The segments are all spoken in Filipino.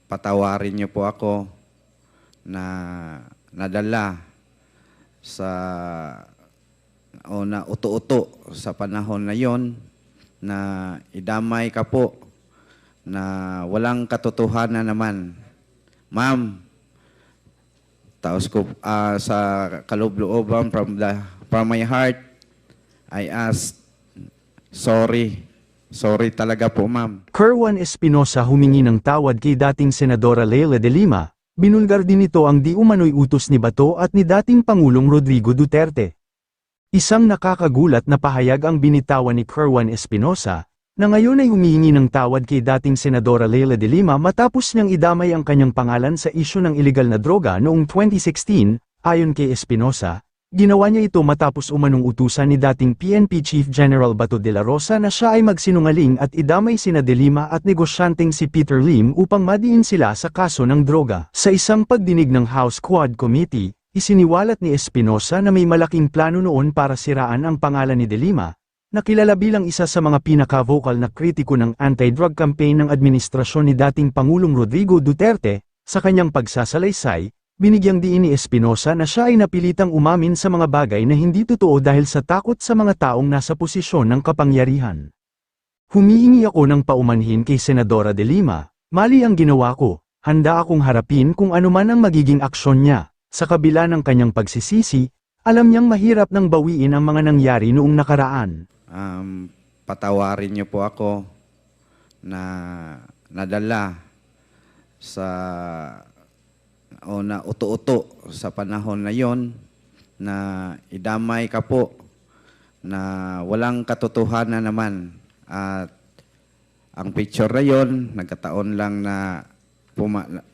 patawarin niyo po ako na nadala sa o na uto-uto sa panahon na yon na idamay ka po na walang katotohanan naman. Ma'am, taos ko sa kaloob-looban from my heart, I ask sorry. Sorry talaga po, ma'am. Kerwin Espinosa humingi ng tawad kay dating Senadora Leila de Lima, binulgar din ito ang di umano'y utos ni Bato at ni dating Pangulong Rodrigo Duterte. Isang nakakagulat na pahayag ang binitawan ni Kerwin Espinosa, na ngayon ay humihingi ng tawad kay dating Senadora Leila de Lima matapos niyang idamay ang kanyang pangalan sa isyu ng iligal na droga noong 2016, ayon kay Espinosa. Ginawa niya ito matapos umanong utusan ni dating PNP Chief General Bato de la Rosa na siya ay magsinungaling at idamay sina de Lima at negosyanteng si Peter Lim upang madiin sila sa kaso ng droga. Sa isang pagdinig ng House Quad Committee, isiniwalat ni Espinosa na may malaking plano noon para siraan ang pangalan ni de Lima, na kilala bilang isa sa mga pinaka-vocal na kritiko ng anti-drug campaign ng administrasyon ni dating Pangulong Rodrigo Duterte. Sa kanyang pagsasalaysay, binigyang diin ni Espinosa na siya ay napilitang umamin sa mga bagay na hindi totoo dahil sa takot sa mga taong nasa posisyon ng kapangyarihan. Humihingi ako ng paumanhin kay Senadora de Lima, mali ang ginawa ko, handa akong harapin kung anuman ang magiging aksyon niya. Sa kabila ng kanyang pagsisisi, alam niyang mahirap nang bawiin ang mga nangyari noong nakaraan. Patawarin niyo po ako na nadala sa o na uto-uto sa panahon na yon na idamay ka po na walang katotohanan naman. At ang picture na yon, nagkataon lang na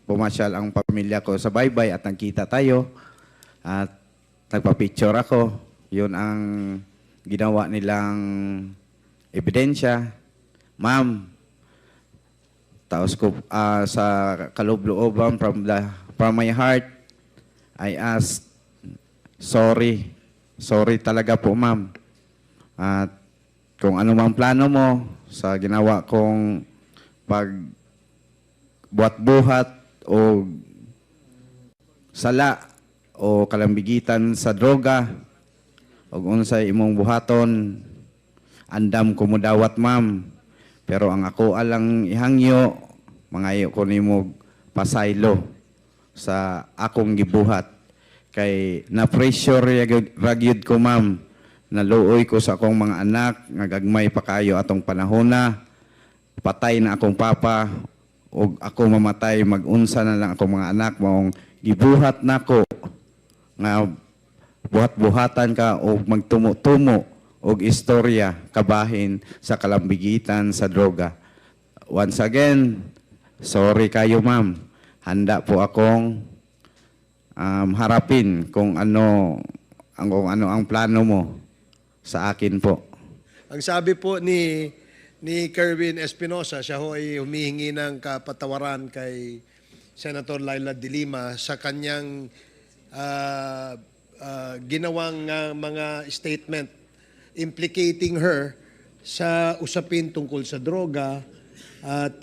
pumasyal ang pamilya ko sa baybay at nagkita tayo at nagpa-picture ako. Yun ang ginawa nilang ebidensya. Ma'am, taos ko sa kaloob-looban from my heart, I ask sorry. Sorry talaga po, ma'am. At kung ano mang plano mo sa ginawa kong pagbuhat-buhat o sala o kalambigitan sa droga o unsay imong buhaton, andam ko mo dawat, ma'am. Pero ang ako alang ihangyo, mangayo ko nimo pasaylo sa akong gibuhat. Kay na-pressure ragyod ko, ma'am. Naluoy ko sa akong mga anak, ngagagmay pa kayo atong panahon na. Patay na akong papa, o ako mamatay, mag-unsa na lang akong mga anak, maong gibuhat na ko. Nga buhat-buhatan ka o magtumo-tumo o istorya kabahin sa kalambigitan sa droga. Once again, sorry kayo, ma'am. Handa po akong harapin kung ano ang plano mo sa akin po. Ang sabi po ni Kerwin Espinosa, siya ho ay humihingi ng kapatawaran kay Senator Leila de Lima sa kanyang ginawang mga statement implicating her sa usapin tungkol sa droga at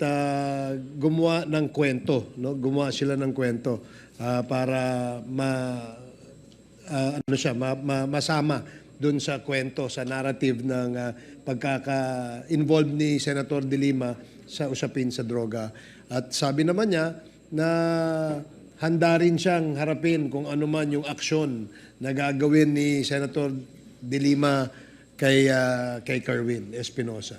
gumawa ng kwento, no? Gumawa sila ng kwento para masama dun sa kwento, sa narrative ng pagkaka-involved ni Senator de Lima sa usapin sa droga. At sabi naman niya na handa rin siyang harapin kung ano man yung aksyon na gagawin ni Senator de Lima kay Kerwin Espinosa.